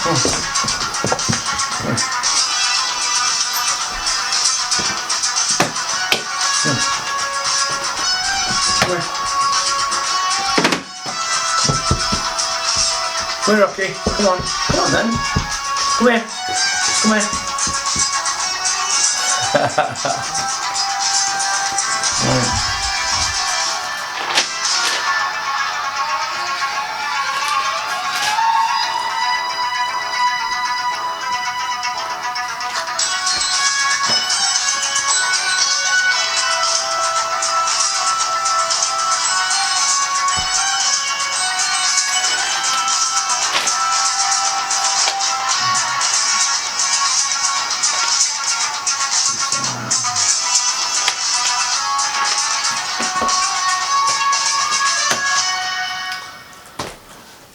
Come here, Rocky. Come on. Come on then. Come here. Come here. Right.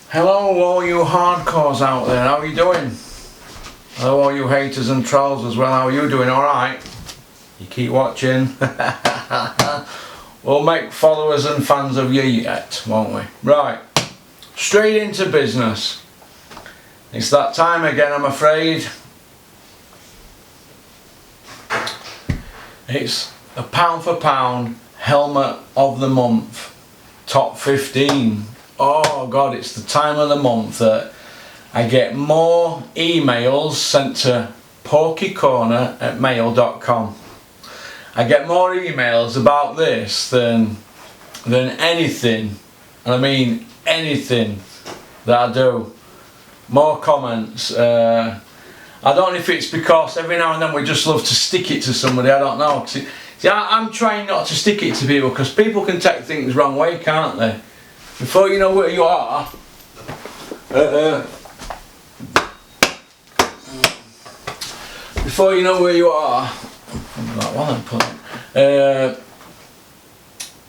Hello all you hardcores out there, how are you doing? Hello all you haters and trolls as well, how are you doing? Alright? You keep watching. We'll make followers and fans of you yet, won't we? Right, straight into business. It's that time again, I'm afraid. It's a pound for pound helmet of the month, top 15. Oh God, it's the time of the month that I get more emails sent to porkycorner@mail.com. I get more emails about this than anything, and I mean anything that I do. More comments. I don't know if it's because every now and then we just love to stick it to somebody, I don't know. See, I'm trying not to stick it to people because people can take things the wrong way, can't they? Before you know where you are, before you know where you are,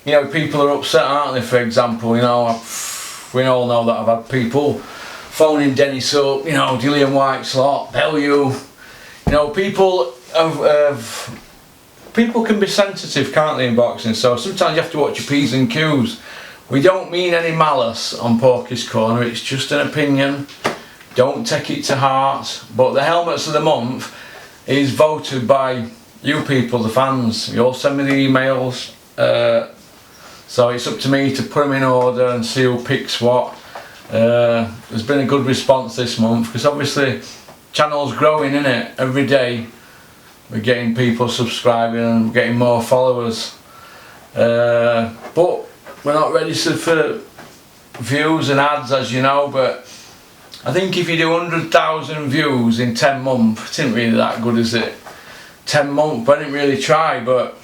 you know, people are upset, aren't they? For example, you know, we all know that I've had people phoning Dennis up, you know, Dillian Whiteslot, Bellew, you know, people people can be sensitive, can't they, in boxing? So sometimes you have to watch your P's and Q's. We don't mean any malice on Porky's Corner, it's just an opinion. Don't take it to heart. But the helmets of the month is voted by you people, the fans. You all send me the emails. So it's up to me to put them in order and see who picks what. There's been a good response this month because obviously channel's growing, isn't it? Every day we're getting people subscribing and getting more followers. But we're not registered for views and ads, as you know, but I think if you do 100,000 views in 10 months, it isn't really that good, is it? 10 months, I didn't really try, but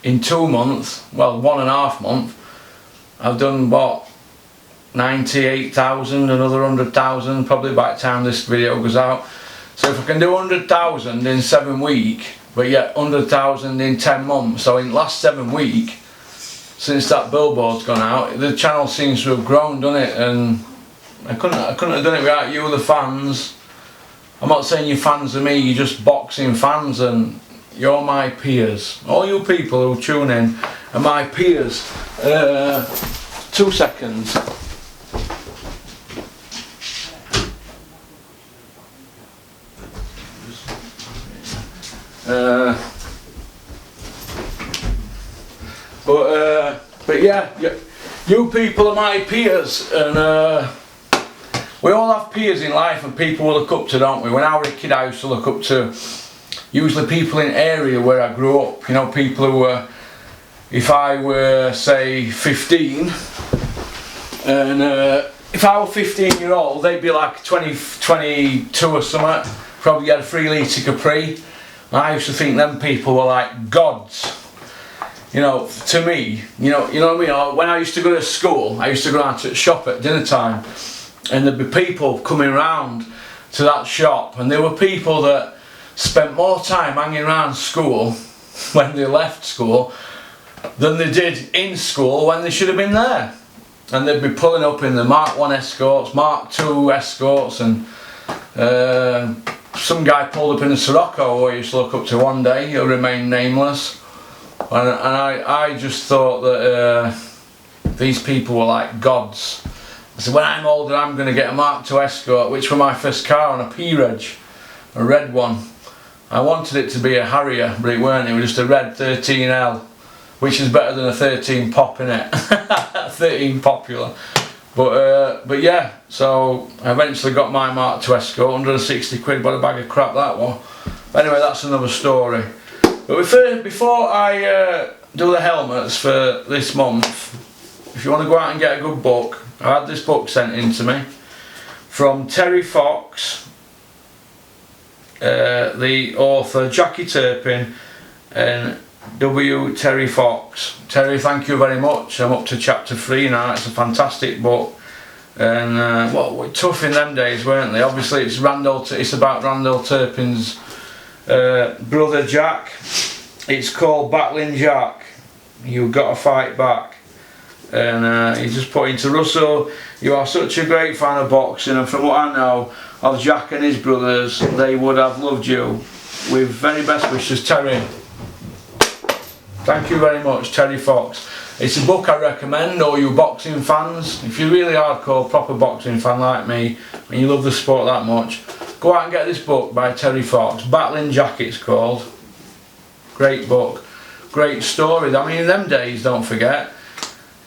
in 2 months, well, 1.5 months, I've done what, 98,000, another 100,000 probably by the time this video goes out. So if I can do 100,000 in 7 weeks, but yet 100,000 in 10 months, so in the last 7 weeks, since that billboard's gone out, the channel seems to have grown, doesn't it? And I couldn't have done it without you, the fans. I'm not saying you're fans of me, you're just boxing fans, and you're my peers. All you people who tune in are my peers. 2 seconds. But yeah, you people are my peers, and we all have peers in life and people we look up to, don't we? When I was a kid I used to look up to usually people in the area where I grew up, you know, people who were, if I were say 15 and if I were 15-year-old they'd be like 22 or something, probably had a 3 litre Capri. And I used to think them people were like gods. You know, to me, you know what I mean? When I used to go to school, I used to go out to the shop at dinner time, and there'd be people coming round to that shop, and there were people that spent more time hanging around school when they left school than they did in school when they should have been there. And they'd be pulling up in the Mark 1 escorts, Mark 2 escorts, and some guy pulled up in a Sirocco who I used to look up to one day, he'll remain nameless. And I just thought that these people were like gods. So when I'm older, I'm going to get a Mark II Escort, which was my first car on a P-Reg, a red one. I wanted it to be a Harrier, but it weren't. It was just a red 13L, which is better than a 13 Pop, innit? 13 Popular. But yeah, so I eventually got my Mark II Escort, 160 quid, but a bag of crap that one. Anyway, that's another story. But before I do the helmets for this month, if you want to go out and get a good book, I had this book sent in to me from Terry Fox, the author, Jackie Turpin and W. Terry Fox. Terry, thank you very much. I'm up to chapter 3 now. It's a fantastic book, and what tough in them days, weren't they? Obviously, it's about Randall Turpin's brother Jack. It's called Battling Jack. You've got to fight back. And he just put into Russell, you are such a great fan of boxing, and from what I know of Jack and his brothers, they would have loved you. With very best wishes, Terry. Thank you very much, Terry Fox. It's a book I recommend all you boxing fans. If you're really hardcore, proper boxing fan like me, and you love the sport that much, go out and get this book by Terry Fox. Battling Jack it's called. Great book. Great story. I mean, in them days, don't forget,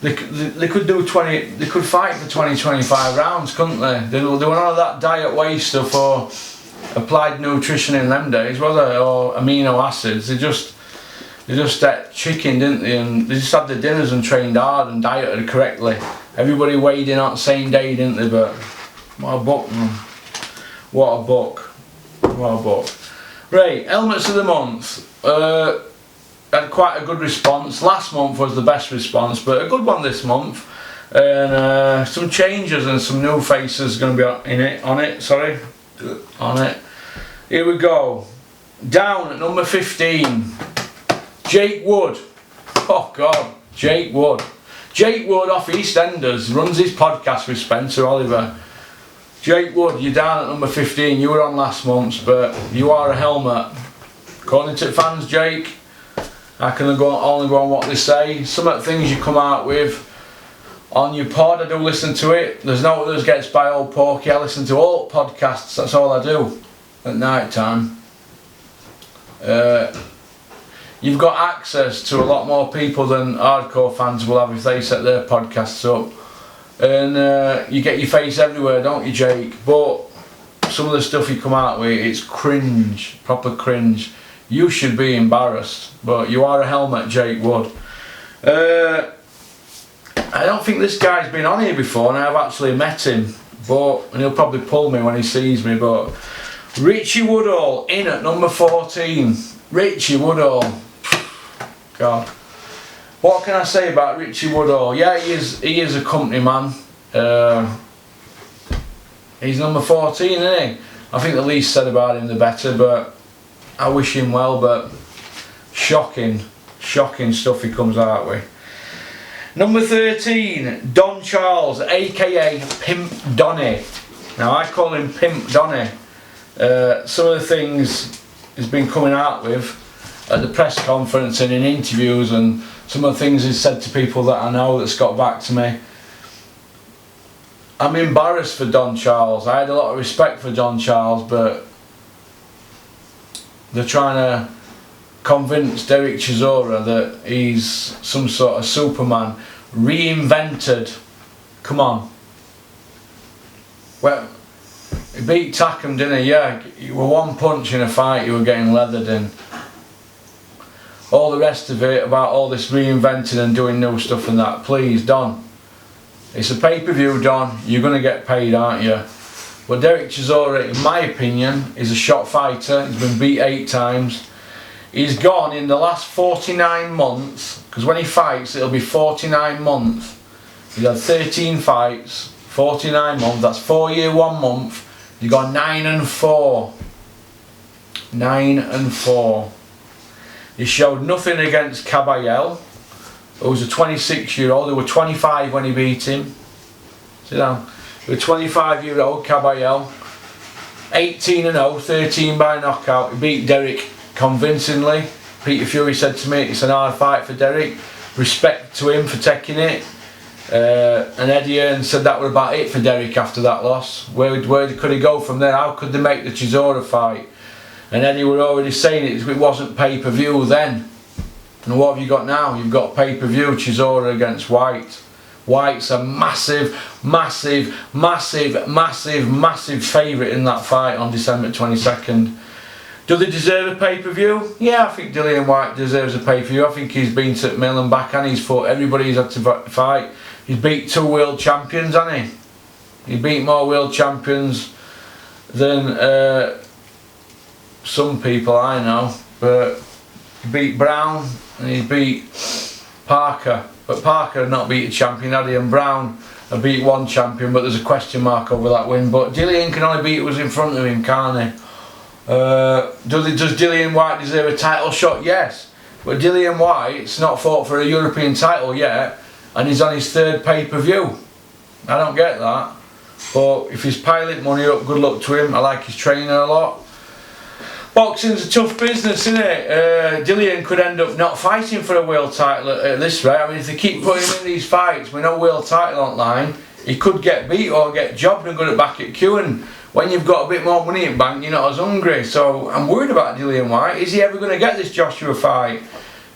they could do 20. They could fight for 20-25 rounds, couldn't they? They were none of that diet way stuff or applied nutrition in them days, were they? Or amino acids. They just ate chicken, didn't they? And they just had their dinners and trained hard and dieted correctly. Everybody weighed in on the same day, didn't they? But what a book, man. What a book. What a book. Right, helmets of the month. Had quite a good response. Last month was the best response, but a good one this month. And some changes and some new faces going to be on it. Here we go. Down at number 15, Jake Wood. Oh God, Jake Wood. Jake Wood off EastEnders runs his podcast with Spencer Oliver. Jake Wood, you're down at number 15. You were on last month's, but you are a helmet. According to fans, Jake, I can only go on what they say. Some of the things you come out with on your pod, I do listen to it. There's no others gets by old Porky. I listen to all podcasts. That's all I do at night time. You've got access to a lot more people than hardcore fans will have if they set their podcasts up. And you get your face everywhere, don't you, Jake? But some of the stuff you come out with, it's cringe, proper cringe. You should be embarrassed, but you are a helmet, Jake Wood. I don't think this guy's been on here before, and I've actually met him, and he'll probably pull me when he sees me, but Richie Woodhall in at number 14. Richie Woodhall. God. What can I say about Richie Woodhall? Yeah, he is a company man. He's number 14, isn't he? I think the least said about him the better, but I wish him well, but shocking stuff he comes out with. Number 13, Don Charles, aka Pimp Donny. Now I call him Pimp Donny. Some of the things he's been coming out with at the press conference and in interviews, and some of the things he's said to people that I know that's got back to me. I'm embarrassed for Don Charles. I had a lot of respect for Don Charles, but they're trying to convince Derek Chisora that he's some sort of Superman, reinvented. Come on. Well, he beat Tackham, didn't he? Yeah, you were one punch in a fight, you were getting leathered in. All the rest of it about all this reinventing and doing new stuff and that. Please, Don. It's a pay-per-view, Don. You're going to get paid, aren't you? But Derek Chisora, in my opinion, is a shot fighter. He's been beat 8 times. He's gone in the last 49 months, because when he fights, it'll be 49 months. He's had 13 fights, 49 months. That's 4 years, 1 month. He's gone 9-4. 9-4. He showed nothing against Kalle, who was a 26-year-old. They were 25 when he beat him. Sit down. The 25-year-old Kalle, 18-0, 13 by knockout. He beat Derek convincingly. Peter Fury said to me, it's an hard fight for Derek. Respect to him for taking it. And Eddie Hearn said that was about it for Derek after that loss. Where could he go from there? How could they make the Chisora fight? And Eddie were already saying it wasn't pay-per-view then. And what have you got now? You've got pay-per-view Chisora against White. White's a massive favourite in that fight on December 22nd. Do they deserve a pay-per-view? Yeah, I think Dillian Whyte deserves a pay-per-view. I think he's been to mill and back and he's fought everybody he's had to fight. He's beat 2 world champions, hasn't he? He beat more world champions than some people I know. But he beat Brown and he beat Parker. But Parker had not beat a champion, had he? And Brown had beat 1 champion, but there's a question mark over that win. But Dillian can only beat who was in front of him, can't he? Does Dillian Whyte deserve a title shot? Yes. But Dillian Whyte's not fought for a European title yet, and he's on his 3rd pay-per-view. I don't get that. But if he's piling money up, good luck to him. I like his trainer a lot. Boxing's a tough business, isn't it? Dillian could end up not fighting for a world title at this rate. I mean, if they keep putting him in these fights with no world title online, he could get beat or get jobbed and go back at Q. And when you've got a bit more money in bank, you're not as hungry. So I'm worried about Dillian Whyte. Is he ever going to get this Joshua fight?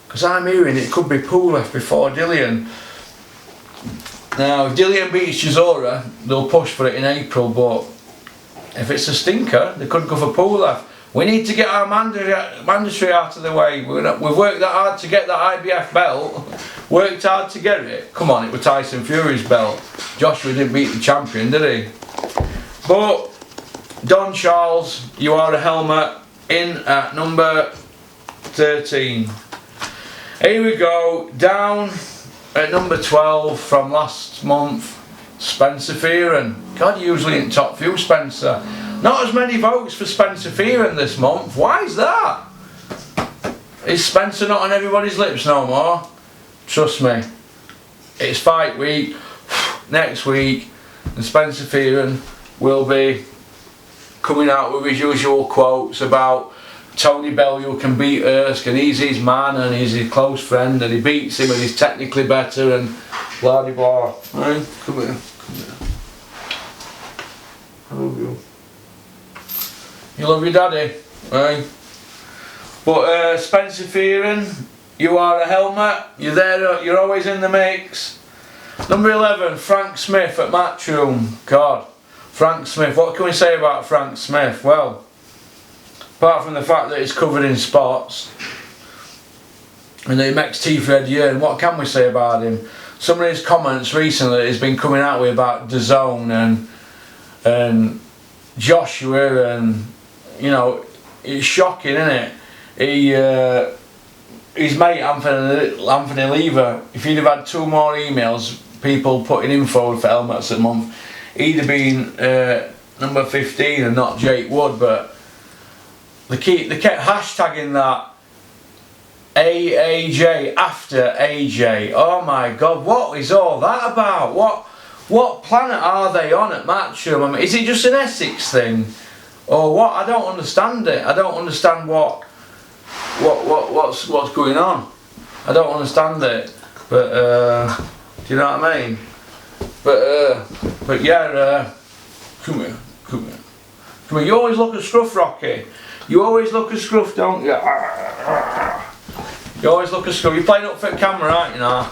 Because I'm hearing it could be Pulev before Dillian. Now, if Dillian beats Chisora, they'll push for it in April. But if it's a stinker, they could go for Pulev. We need to get our mandatory out of the way. We've worked that hard to get that IBF belt. Worked hard to get it. Come on, it was Tyson Fury's belt. Joshua didn't beat the champion, did he? But Don Charles, you are a helmet in at number 13. Here we go, down at number 12 from last month, Spencer Fearon. God, usually in top few, Spencer. Not as many votes for Spencer Fearon this month. Why is that? Is Spencer not on everybody's lips no more? Trust me. It's fight week next week, and Spencer Fearon will be coming out with his usual quotes about Tony Bellew can beat Erskine, and he's his man and he's his close friend and he beats him and he's technically better and blah de blah. Right? Come here, come here. I love you. You love your daddy, right? But Spencer Fearon, you are a helmet. You're there. You're always in the mix. Number 11, Frank Smith at Matchroom. God, Frank Smith. What can we say about Frank Smith? Well, apart from the fact that he's covered in spots and he makes tea for Eddie Hearn, what can we say about him? Some of his comments recently he's been coming out with about DAZN and Joshua, and you know, it's shocking, isn't it? His mate Anthony Lever, if he'd have had 2 more emails, people putting him forward for helmets a month, he'd have been number 15 and not Jake Wood. But they kept hashtagging that AAJ after AJ. Oh my God, what is all that about? What planet are they on at Matchroom? I mean, is it just an Essex thing, or what? I don't understand it. I don't understand what's going on. I don't understand it. But do you know what I mean? But yeah, come here. You always look a scruff, Rocky. You always look a scruff, don't you? You always look a scruff. You're playing up for the camera, aren't you now?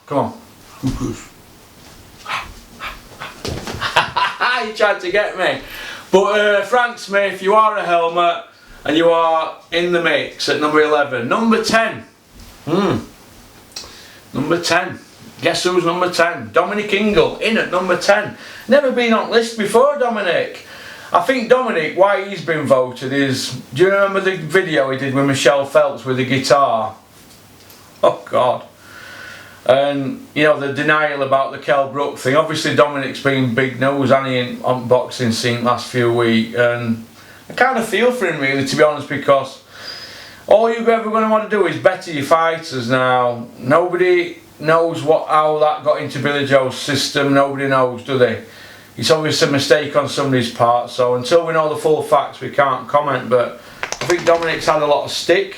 Come on. You tried to get me. But Frank Smith, you are a helmet and you are in the mix at number 11. Number 10. Number 10. Guess who's number 10? Dominic Ingle in at number 10. Never been on list before, Dominic. I think Dominic, why he's been voted is, do you remember the video he did with Michelle Phelps with the guitar? Oh God. And you know, the denial about the Kell Brook thing. Obviously Dominic's been big news, hasn't he, on boxing scene last few weeks, and I kind of feel for him really, to be honest, because all you're ever going to want to do is better your fighters now. Nobody knows how that got into Billy Joe's system. Nobody knows, do they? It's obviously a mistake on somebody's part, so until we know the full facts we can't comment. But I think Dominic's had a lot of stick.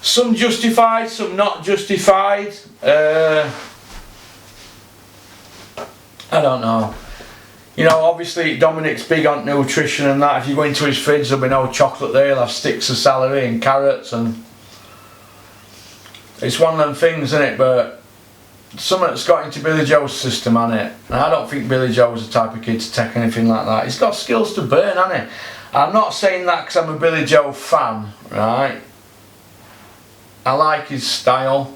Some justified, some not justified. I don't know. You know, obviously Dominic's big on nutrition and that. If you go into his fridge, there'll be no chocolate there. He'll have sticks of celery and carrots, and it's one of them things, isn't it? But something that's got into Billy Joe's system, hasn't it? And I don't think Billy Joe's the type of kid to take anything like that. He's got skills to burn, hasn't he? I'm not saying that because I'm a Billy Joe fan, right? I like his style.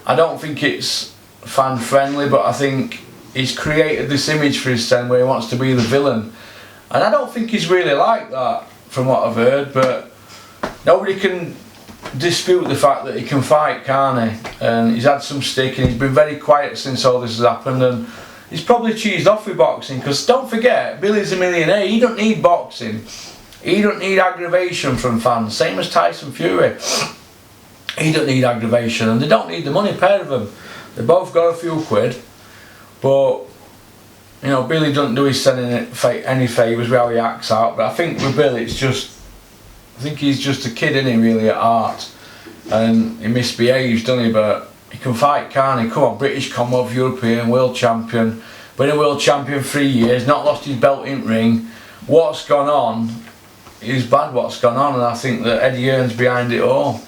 I don't think it's fan friendly, but I think he's created this image for his son where he wants to be the villain, and I don't think he's really like that from what I've heard. But nobody can dispute the fact that he can fight, can he? And he's had some stick, and he's been very quiet since all this has happened, and he's probably cheesed off with boxing, because don't forget, Billy's a millionaire. He don't need boxing, he don't need aggravation from fans, same as Tyson Fury. He don't need aggravation, and they don't need the money, pair of them. They both got a few quid. But, you know, Billy doesn't do his son any favours with how he acts out. But I think with Billy, it's just, I think he's just a kid, isn't he, really, at heart. And he misbehaves, doesn't he? But he can fight, can't he? Come on, British Commonwealth, European, world champion. Been a world champion 3 years, not lost his belt in ring. What's gone on is bad, what's gone on. And I think that Eddie Hearn's behind it all.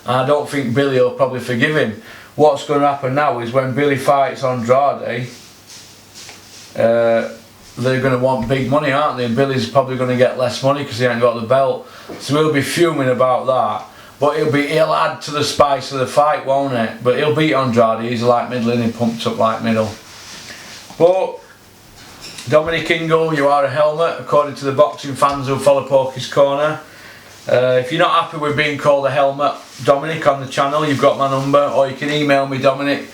And I don't think Billy will probably forgive him. What's going to happen now is when Billy fights Andrade, they're going to want big money, aren't they? And Billy's probably going to get less money because he ain't got the belt. So he'll be fuming about that. But he'll add to the spice of the fight, won't it? But he'll beat Andrade. He's light middle and he pumped up light middle. But Dominic Ingle, you are a helmet, according to the boxing fans who follow Porky's Corner. If you're not happy with being called a helmet, Dominic, on the channel, you've got my number, or you can email me, Dominic,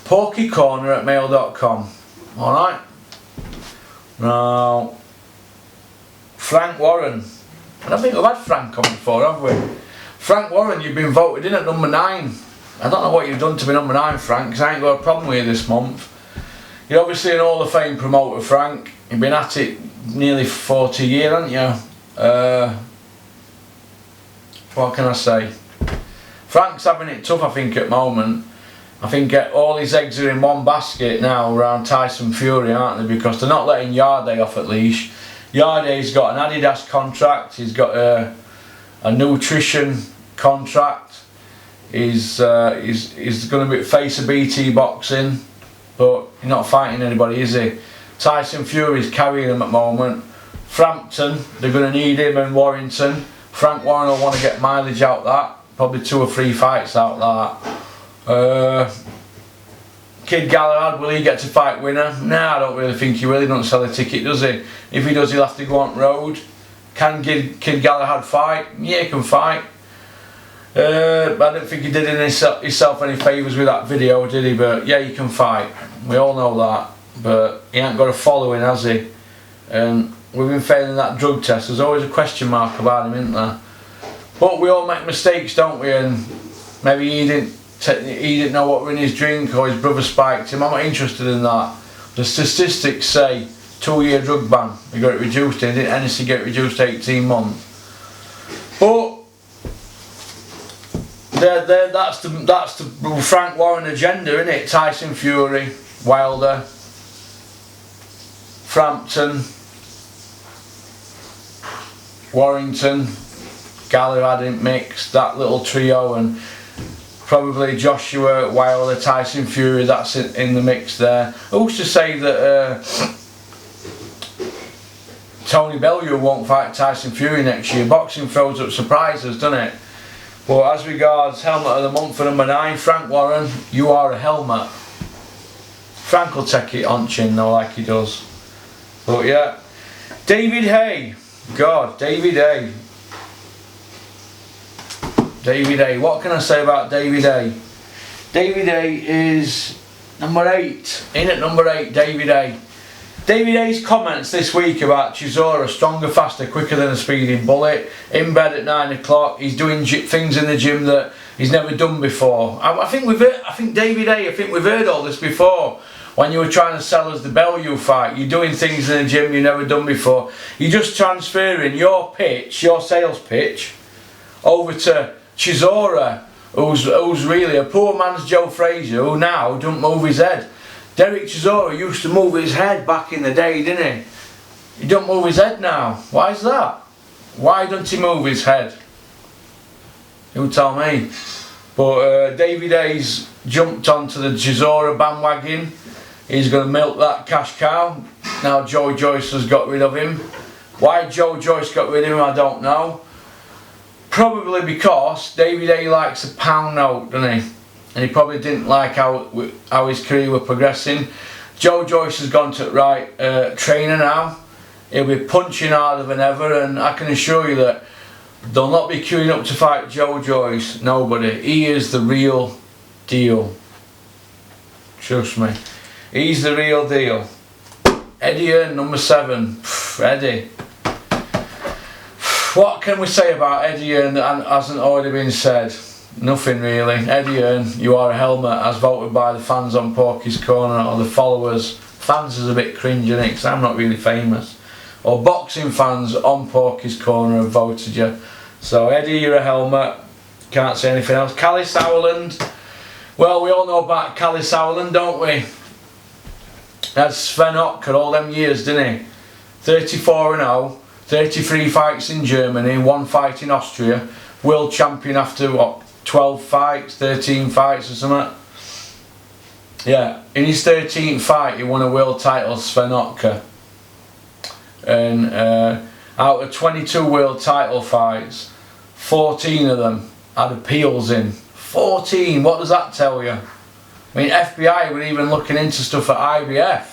porkycorner@mail.com. Alright? Now, Frank Warren. I don't think we've had Frank on before, have we? Frank Warren, you've been voted in at number 9. I don't know what you've done to be number 9, Frank, because I ain't got a problem with you this month. You're obviously an Hall of Fame promoter, Frank. You've been at it nearly 40 years, haven't you? What can I say? Frank's having it tough, I think, at the moment. I think all his eggs are in one basket now around Tyson Fury, aren't they? Because they're not letting Yarde off at leash. Yarde's got an Adidas contract. He's got a nutrition contract. He's going to be face of BT boxing, but he's not fighting anybody, is he? Tyson Fury's carrying him at the moment. Frampton, they're going to need him, and Warrington. Frank Warren will want to get mileage out that, probably 2 or 3 fights out that. Kid Galahad, will he get to fight winner? Nah, I don't really think he will. He doesn't sell a ticket, does he? If he does, he'll have to go on road. Can Kid Galahad fight? Yeah, he can fight. But I don't think he did himself any favours with that video, did he? But yeah, he can fight. We all know that. But he ain't got a following, has he? And we've been failing that drug test. There's always a question mark about him, isn't there? But we all make mistakes, don't we? And maybe he didn't know what were in his drink, or his brother spiked him. I'm not interested in that. The statistics say 2-year drug ban. He got it reduced, and didn't Hennessy get reduced to 18 months? But that's the Frank Warren agenda, isn't it? Tyson Fury, Wilder, Frampton, Warrington, Galahad in mix, that little trio, and probably Joshua, Wilder, Tyson Fury, that's in the mix there. Who's to say that Tony Bellew won't fight Tyson Fury next year? Boxing throws up surprises, doesn't it? But as regards helmet of the month for number 9, Frank Warren, you are a helmet. Frank will take it on chin though, like he does. But yeah, David Haye. God, David Haye. David Haye. What can I say about David Haye? David Haye is number 8. In at number 8, David Haye. David Haye's comments this week about Chisora, stronger, faster, quicker than a speeding bullet, in bed at 9 o'clock, he's doing things in the gym that he's never done before. I think David Haye, I think we've heard all this before. When you were trying to sell us the Bellew fight, you're doing things in the gym you've never done before. You're just transferring your pitch, your sales pitch, over to Chisora, who's really a poor man's Joe Frazier, who now don't move his head. Derek Chisora used to move his head back in the day, didn't he? He don't move his head now. Why is that? Why don't he move his head? You tell me. But David Hayes jumped onto the Chisora bandwagon. He's going to milk that cash cow. Now Joe Joyce has got rid of him. Why Joe Joyce got rid of him, I don't know. Probably because David Hayes likes a pound note, doesn't he? And he probably didn't like how his career was progressing. Joe Joyce has gone to the right trainer now. He'll be punching harder than ever, and I can assure you that they'll not be queuing up to fight Joe Joyce. Nobody. He is the real deal. Trust me. He's the real deal. Eddie Hearn, number 7. Eddie. What can we say about Eddie Hearn that hasn't already been said? Nothing really. Eddie Hearn, you are a helmet, as voted by the fans on Porky's Corner, or the followers. Fans is a bit cringe, isn't it? Because I'm not really famous. Or boxing fans on Porky's Corner have voted you. So Eddie, you're a helmet. Can't say anything else. Kalle Sauerland. Well, we all know about Kalle Sauerland, don't we? Had Sven Ottker all them years, didn't he? 34-0, 33 fights in Germany, 1 fight in Austria. World champion after what? 12 fights, 13 fights or something. Yeah, in his 13th fight he won a world title, Sven Ottker. And out of 22 world title fights, 14 of them had appeals in. 14, what does that tell you? I mean, FBI were even looking into stuff at IBF.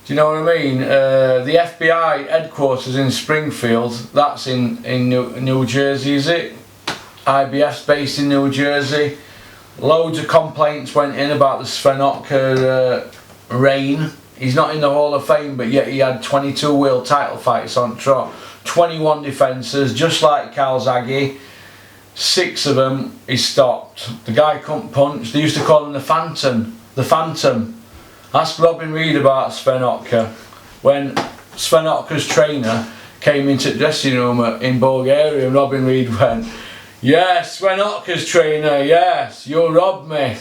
Do you know what I mean? The FBI headquarters in Springfield, that's in New Jersey, is it? IBF's based in New Jersey. Loads of complaints went in about the Sven Ottker reign. He's not in the Hall of Fame, but yet he had 22 world title fights on trot. 21 defences, just like Calzaghe. 6 of them he stopped. The guy couldn't punch. They used to call him the Phantom. The Phantom. Ask Robin Reed about Sven Ottker. When Sven Ottker's trainer came into the dressing room in Bulgaria, and Robin Reed went, "Yes, Sven Ottker's trainer, yes, you robbed me."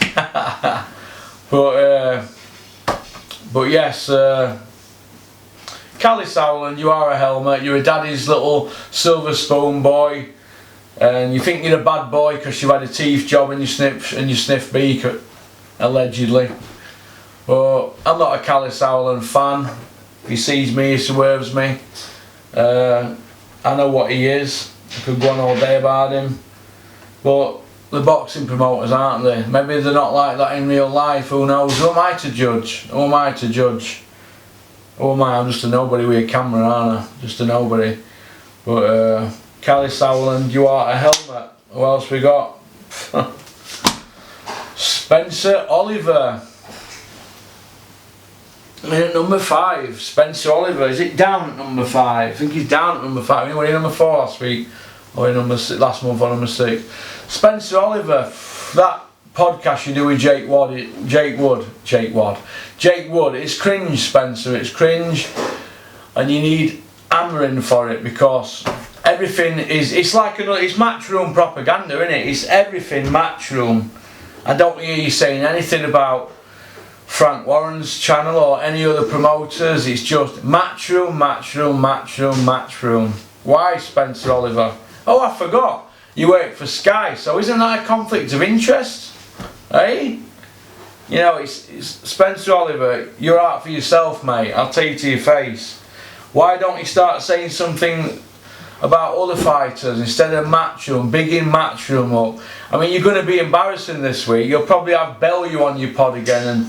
But yes, Kalle Sauerland, you are a helmet. You're a daddy's little silver spoon boy, and you think you're a bad boy because you've had a teeth job and you sniff beak, allegedly. But I'm not a Kalle Sauerland fan. If he sees me, he swerves me. I know what he is. I could go on all day about him. But the boxing promoters, aren't they? Maybe they're not like that in real life. Who knows? Who am I to judge? Who am I to judge? Who am I? I'm just a nobody with a camera, aren't I? Just a nobody. But Kalle Sauerland, you are a helmet. Who else we got? Spencer Oliver. At number 5, Spencer Oliver. Is it down at number 5? I think he's down at number 5. Were he number 4 last week? Or number 6, last month or number 6? Spencer Oliver, that podcast you do with Jake Wood, it's cringe, Spencer, it's cringe, and you need hammering for it, because everything is, it's like it's matchroom propaganda, isn't it? It's everything matchroom. I don't hear you saying anything about Frank Warren's channel or any other promoters. It's just matchroom, matchroom, matchroom, matchroom. Why, Spencer Oliver? Oh, I forgot, you work for Sky, so isn't that a conflict of interest? Eh? You know, it's Spencer Oliver, you're out for yourself, mate. I'll tell you to your face. Why don't you start saying something about other fighters instead of Matchroom, bigging Matchroom up? I mean, you're going to be embarrassing this week. You'll probably have Bellew on your pod again, and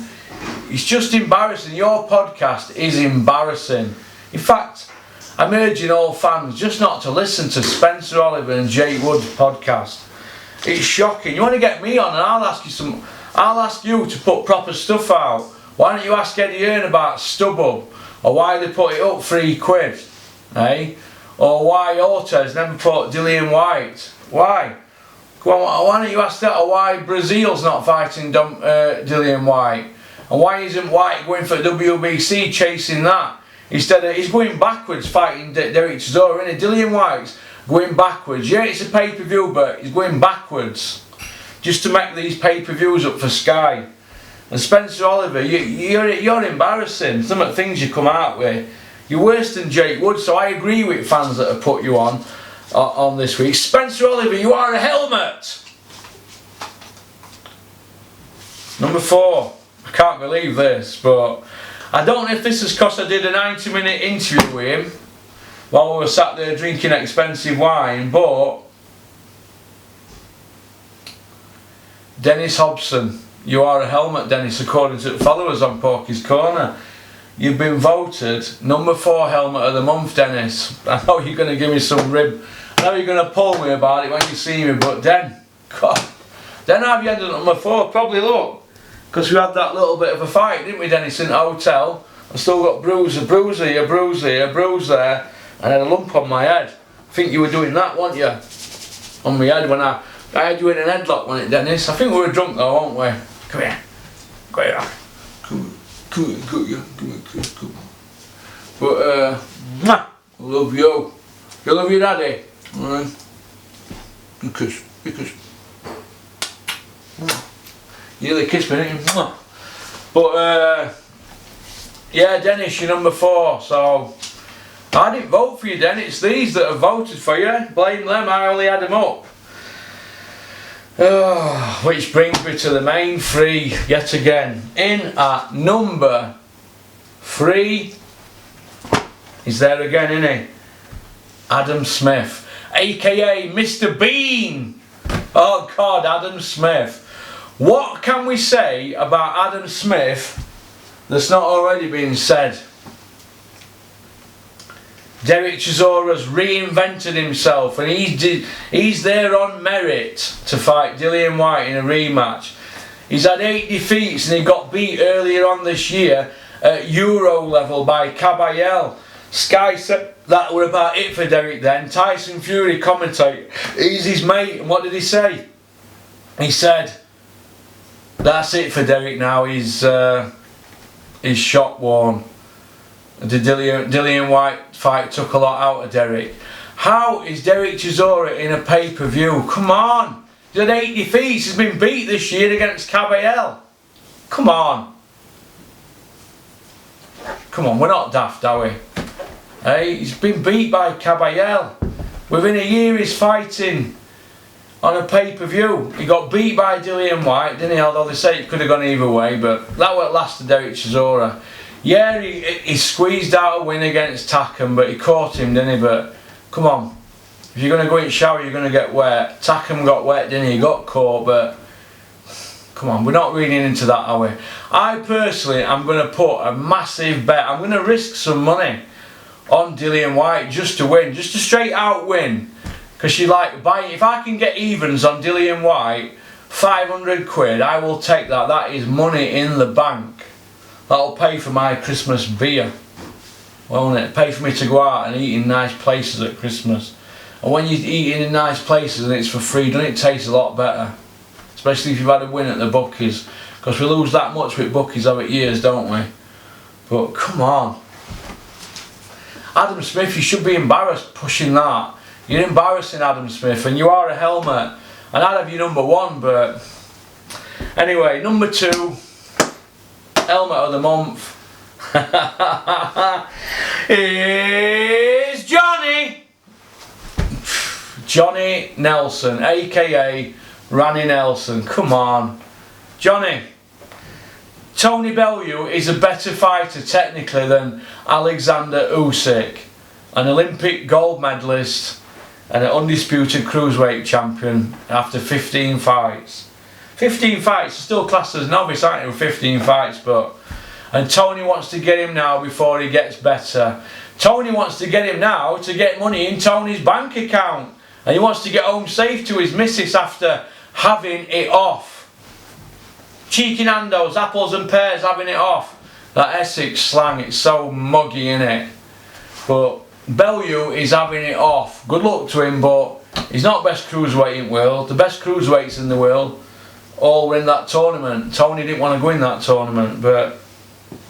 it's just embarrassing. Your podcast is embarrassing. In fact, I'm urging all fans just not to listen to Spencer Oliver and Jake Wood's podcast. It's shocking. You want to get me on, and I'll ask you to put proper stuff out. Why don't you ask Eddie Hearn about StubHub, or why they put it up £3, eh? Or why Ortez never put Dillian White? Why? Go on, why don't you ask that? Or why Brazil's not fighting Dillian White? And why isn't White going for WBC, chasing that? Instead of, he's going backwards fighting Derek Chisora, isn't he? Dillian White's going backwards. Yeah, it's a pay-per-view, but he's going backwards just to make these pay-per-views up for Sky. And Spencer Oliver, you're embarrassing. Some of the things you come out with, you're worse than Jake Wood. So I agree with fans that have put you on this week. Spencer Oliver, you are a helmet. Number 4. I can't believe this, but I don't know if this is because I did a 90-minute interview with him while we were sat there drinking expensive wine, but Dennis Hobson, you are a helmet, Dennis, according to the followers on Porky's Corner. You've been voted number 4 helmet of the month, Dennis. I know you're going to give me some rib. I know you're going to pull me about it when you see me, but God, have you ended up number 4? Probably, look, because we had that little bit of a fight, didn't we, Dennis, in the hotel? I still got bruise here, bruise there, and I had a lump on my head. I think you were doing that, weren't you? On my head when I had you in an headlock, wasn't it, Dennis? I think we were drunk though, weren't we? Come here. Come here. Come here. But, I love you. You love your daddy? Alright. Because. You nearly kissed me, didn't you? But, yeah, Dennis, you're number 4, so I didn't vote for you, Dennis. It's these that have voted for you. Blame them, I only had them up. Oh, which brings me to the main 3 yet again. In at number 3, he's there again, isn't he? Adam Smith, aka Mr. Bean. Oh God, Adam Smith. What can we say about Adam Smith that's not already been said? Derek Chisora's reinvented himself, and he's there on merit to fight Dillian Whyte in a rematch. He's had 8 defeats and he got beat earlier on this year at Euro level by Kalle. Sky said that were about it for Derek then. Tyson Fury commentate, he's his mate, and what did he say? He said, that's it for Derek now, he's shot worn. The Dillian Whyte fight took a lot out of Derek. How is Derek Chisora in a pay-per-view? Come on! He's had 8 defeats, he's been beat this year against Kalle. Come on! Come on, we're not daft, are we? Hey, he's been beat by Kalle. Within a year he's fighting on a pay-per-view. He got beat by Dillian Whyte, didn't he? Although they say it could have gone either way, but that won't last to Derek Chisora. Yeah, he squeezed out a win against Takam, but he caught him, didn't he? But come on, if you're going to go in the shower, you're going to get wet. Takam got wet, didn't he? He got caught, but come on, we're not reading into that, are we? I personally am going to put a massive bet. I'm going to risk some money on Dillian Whyte just to win, just a straight out win. Because you like buying, if I can get evens on Dillian Whyte, 500 quid, I will take that. That is money in the bank. That'll pay for my Christmas beer, won't it? Pay for me to go out and eat in nice places at Christmas. And when you're eating in nice places and it's for free, doesn't it taste a lot better? Especially if you've had a win at the bookies. Because we lose that much with bookies over years, don't we? But come on. Adam Smith, you should be embarrassed pushing that. You're embarrassing, Adam Smith, and you are a helmet. And I'd have you number 1, but anyway, number 2. Helmet of the month is Johnny Nelson, aka Ranny Nelson. Come on, Johnny. Tony Bellew is a better fighter technically than Alexander Usyk, an Olympic gold medalist and an undisputed cruiserweight champion after 15 fights. 15 fights, still classed as novice, aren't you, with 15 fights, but... And Tony wants to get him now before he gets better. Tony wants to get him now to get money in Tony's bank account. And he wants to get home safe to his missus after having it off. Cheeky Nando's, apples and pears, having it off. That Essex slang, it's so muggy, innit? But Bellew is having it off. Good luck to him, but he's not best cruiserweight in the world. The best cruiserweights in the world all were in that tournament. Tony didn't want to go in that tournament, but